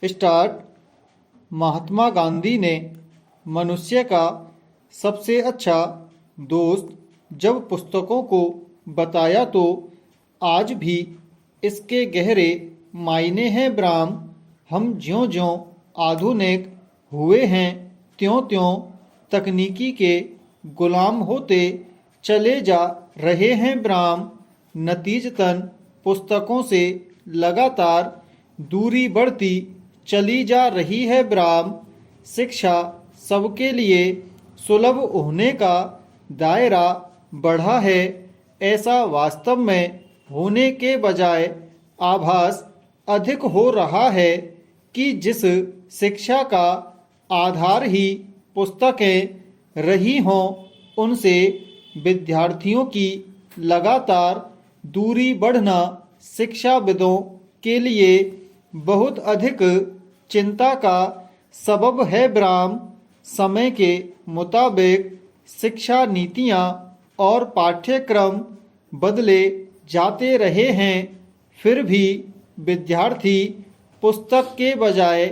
Start. Mahatma Gandhi ने मनुष्य का सबसे अच्छा दोस्त जब पुस्तकों को बताया तो आज भी इसके गहरे मायने हैं ब्राह्म। हम ज्यों-ज्यों आधुनिक हुए हैं त्यों-त्यों तकनीकी के गुलाम होते चले जा रहे हैं ब्राह्म। नतीजतन पुस्तकों से लगातार दूरी बढ़ती चली जा रही है ब्राह्म। शिक्षा सबके लिए सुलभ होने का दायरा बढ़ा है, ऐसा वास्तव में होने के बजाय आभास अधिक हो रहा है कि जिस शिक्षा का आधार ही पुस्तकें रही हों, उनसे विद्यार्थियों की लगातार दूरी बढ़ना शिक्षाविदों के लिए बहुत अधिक चिंता का सबब है ब्राह्म। समय के मुताबिक शिक्षा नीतियाँ और पाठ्यक्रम बदले जाते रहे हैं, फिर भी विद्यार्थी पुस्तक के बजाय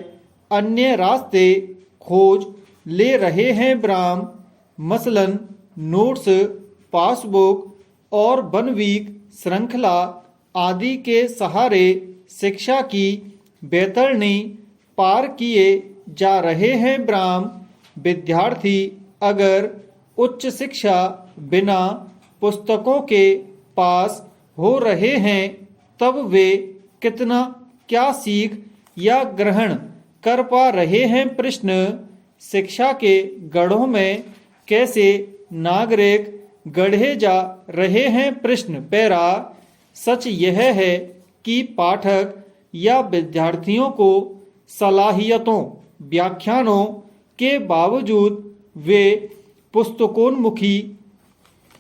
अन्य रास्ते खोज ले रहे हैं ब्राह्म। मसलन नोट्स, पासबुक और 1 वीक श्रृंखला आदि के सहारे शिक्षा की बैतरणी पार किए जा रहे हैं ब्राह्म। विद्यार्थी अगर उच्च शिक्षा बिना पुस्तकों के पास हो रहे हैं, तब वे कितना क्या सीख या ग्रहण कर पा रहे हैं। प्रश्न। शिक्षा के गढ़ों में कैसे नागरिक गढ़े जा रहे हैं। प्रश्न। पैरा। सच यह है कि पाठक या विद्यार्थियों को सलाहियतों व्याख्यानों के बावजूद वे पुस्तकोन्मुखी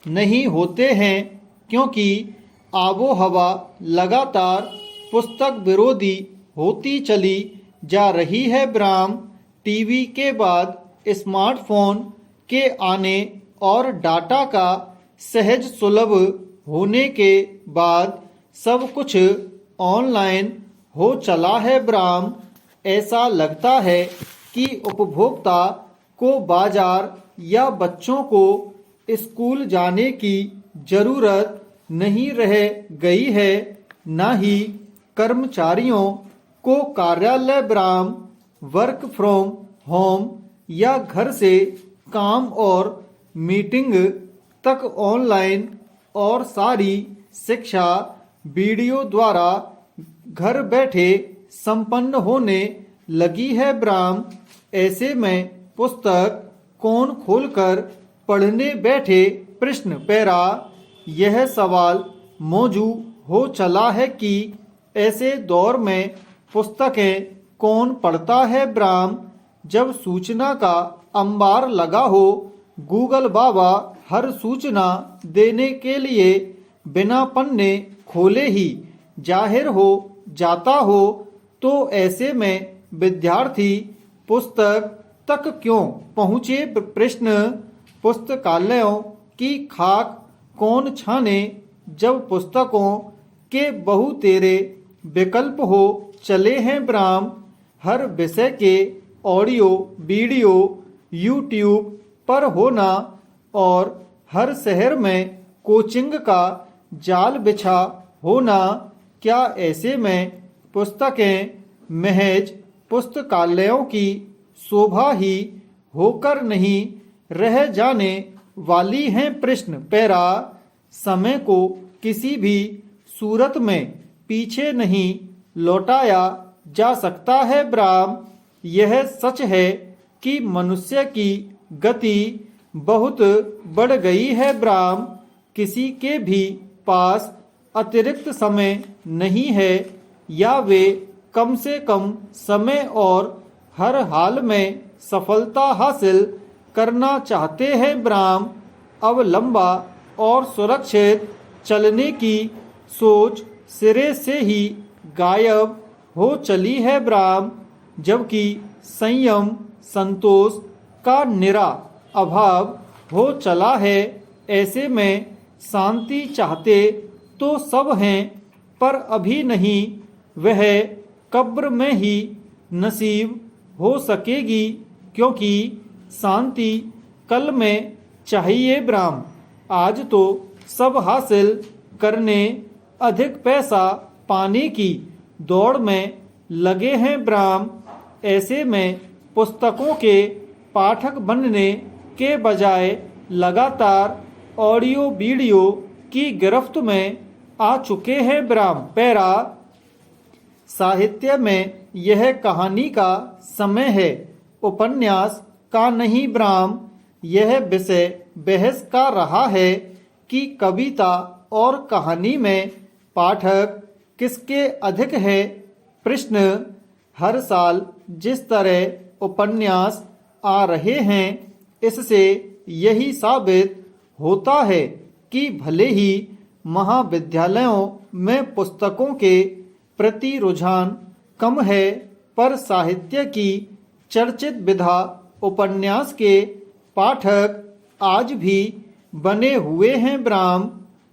नहीं होते हैं, क्योंकि आबो हवा लगातार पुस्तक विरोधी होती चली जा रही है ब्राह्म। टीवी के बाद स्मार्टफोन के आने और डाटा का सहज सुलभ होने के बाद सब कुछ ऑनलाइन हो चला है ब्राह्म। ऐसा लगता है कि उपभोक्ता को बाजार या बच्चों को स्कूल जाने की जरूरत नहीं रह गई है, न ही कर्मचारियों को कार्यालय ब्राह्म। वर्क फ्रॉम होम या घर से काम और मीटिंग तक ऑनलाइन और सारी शिक्षा वीडियो द्वारा घर बैठे संपन्न होने लगी है ब्राह्म। ऐसे में पुस्तक कौन खोलकर पढ़ने बैठे। प्रश्न। पैरा। यह सवाल मौजूद हो चला है कि ऐसे दौर में पुस्तकें कौन पढ़ता है ब्राह्म। जब सूचना का अंबार लगा हो, गूगल बाबा हर सूचना देने के लिए बिना पन्ने खोले ही जाहिर हो जाता हो, तो ऐसे में विद्यार्थी पुस्तक तक क्यों पहुँचे। प्रश्न। पुस्तकालयों की खाक कौन छाने जब पुस्तकों के बहुतेरे विकल्प हो चले हैं ब्राह्म। हर विषय के ऑडियो वीडियो यूट्यूब पर होना और हर शहर में कोचिंग का जाल बिछा होना, क्या ऐसे में पुस्तकें महज पुस्तकालयों की शोभा ही होकर नहीं रह जाने वाली हैं। प्रश्न। पैरा। समय को किसी भी सूरत में पीछे नहीं लौटाया जा सकता है ब्राह्म। यह सच है कि मनुष्य की गति बहुत बढ़ गई है ब्राह्म। किसी के भी पास अतिरिक्त समय नहीं है, या वे कम से कम समय और हर हाल में सफलता हासिल करना चाहते हैं ब्राह्म। अब लंबा और सुरक्षित चलने की सोच सिरे से ही गायब हो चली है ब्राह्म, जबकि संयम संतोष का निरा अभाव हो चला है। ऐसे में शांति चाहते तो सब हैं, पर अभी नहीं। वह कब्र में ही नसीब हो सकेगी, क्योंकि शांति कल में चाहिए ब्राह्म। आज तो सब हासिल करने, अधिक पैसा पाने की दौड़ में लगे हैं ब्राह्म। ऐसे में पुस्तकों के पाठक बनने के बजाय लगातार ऑडियो वीडियो की गिरफ्त में आ चुके हैं ब्राह्म। पैरा साहित्य में यह कहानी का समय है, उपन्यास का नहीं ब्राह्म। यह विषय बहस का रहा है कि कविता और कहानी में पाठक किसके अधिक है। प्रश्न हर साल जिस तरह उपन्यास आ रहे हैं, इससे यही साबित होता है कि भले ही महाविद्यालयों में पुस्तकों के प्रति रुझान कम है, पर साहित्य की चर्चित विधा उपन्यास के पाठक आज भी बने हुए हैं ब्राह्म।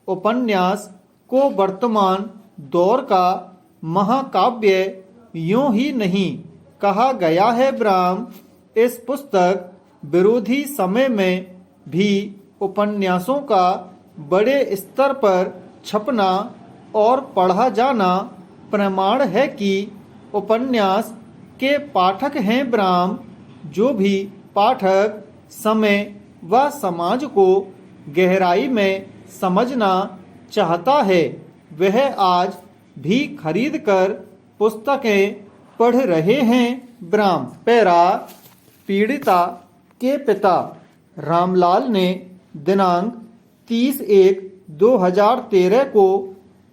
उपन्यास को वर्तमान दौर का महाकाव्य यूं ही नहीं कहा गया है ब्राह्म। इस पुस्तक विरोधी समय में भी उपन्यासों का बड़े स्तर पर छपना और पढ़ा जाना प्रमाण है कि उपन्यास के पाठक हैं ब्राह्म। जो भी पाठक समय व समाज को गहराई में समझना चाहता है, वह आज भी खरीद कर पुस्तकें पढ़ रहे हैं ब्राह्म। पैरा पीड़िता के पिता रामलाल ने दिनांक 30/1/2013 को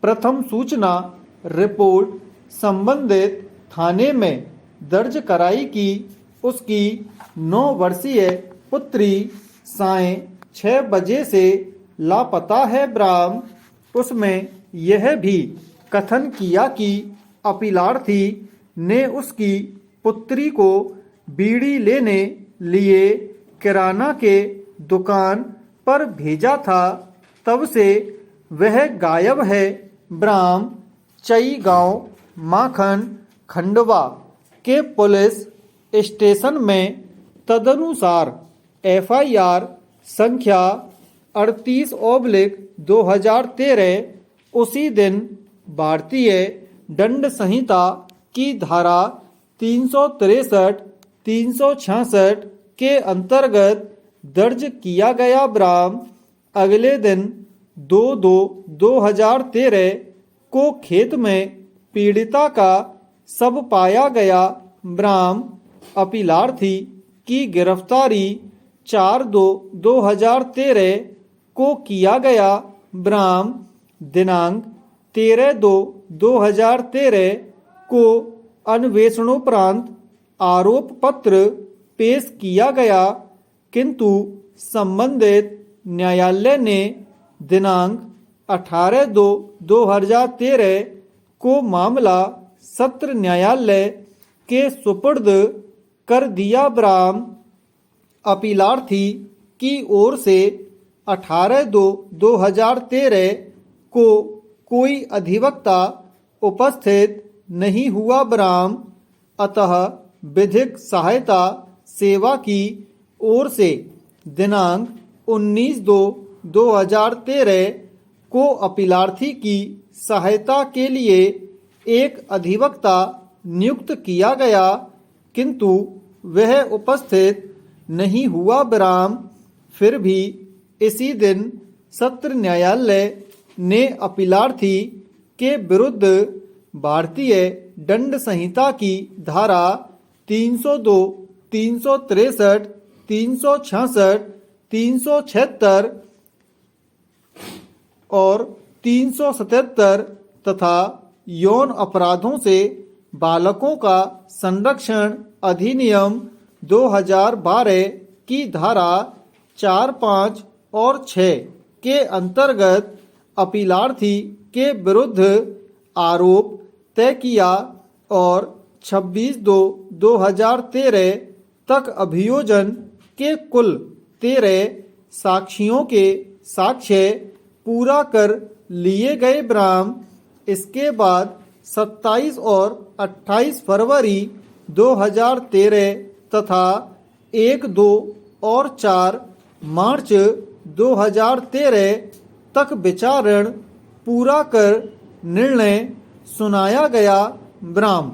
प्रथम सूचना रिपोर्ट संबंधित थाने में दर्ज कराई कि उसकी 9 वर्षीय पुत्री सायं 6 बजे से लापता है ब्राह्म। उसमें यह भी कथन किया कि अपीलार्थी ने उसकी पुत्री को बीड़ी लेने लिए किराना के दुकान पर भेजा था, तब से वह गायब है ब्राह्म। चई गांव माखन खंडवा के पुलिस स्टेशन में तदनुसार FIR संख्या 38/2013 उसी दिन भारतीय दंड संहिता की धारा 363, 366 के अंतर्गत दर्ज किया गया ब्राह्म। अगले दिन 2/2/2013 को खेत में पीड़िता का शव पाया गया ब्राह्म। अपीलार्थी की गिरफ्तारी 4/2/2013 को किया गया ब्राह्म। दिनांक 13/2/2013 को अन्वेषणोपरांत आरोप पत्र पेश किया गया, किंतु संबंधित न्यायालय ने दिनांक 18/2/2013 को मामला सत्र न्यायालय के सुपुर्द कर दिया ब्राह्म। अपीलार्थी की ओर से 18/2/2013 को कोई अधिवक्ता उपस्थित नहीं हुआ ब्राह्म। अतः विधिक सहायता सेवा की ओर से दिनांक 19/2/2013 को अपीलार्थी की सहायता के लिए एक अधिवक्ता नियुक्त किया गया, किंतु वह उपस्थित नहीं हुआ ब्राह्म। फिर भी इसी दिन सत्र न्यायालय ने अपीलार्थी के विरुद्ध भारतीय दंड संहिता की धारा 302, 363, 366, 376 और 377 तथा यौन अपराधों से बालकों का संरक्षण अधिनियम 2012 की धारा 4, 5 और 6 के अंतर्गत अपीलार्थी के विरुद्ध आरोप तय किया और 26/2/2013 तक अभियोजन के कुल 13 साक्षियों के साक्ष्य पूरा कर लिए गए ब्राह्म। इसके बाद 27 और 28 फरवरी 2013 तथा 1, 2 और 4 मार्च 2013 तक विचारण पूरा कर निर्णय सुनाया गया। ब्राह्म।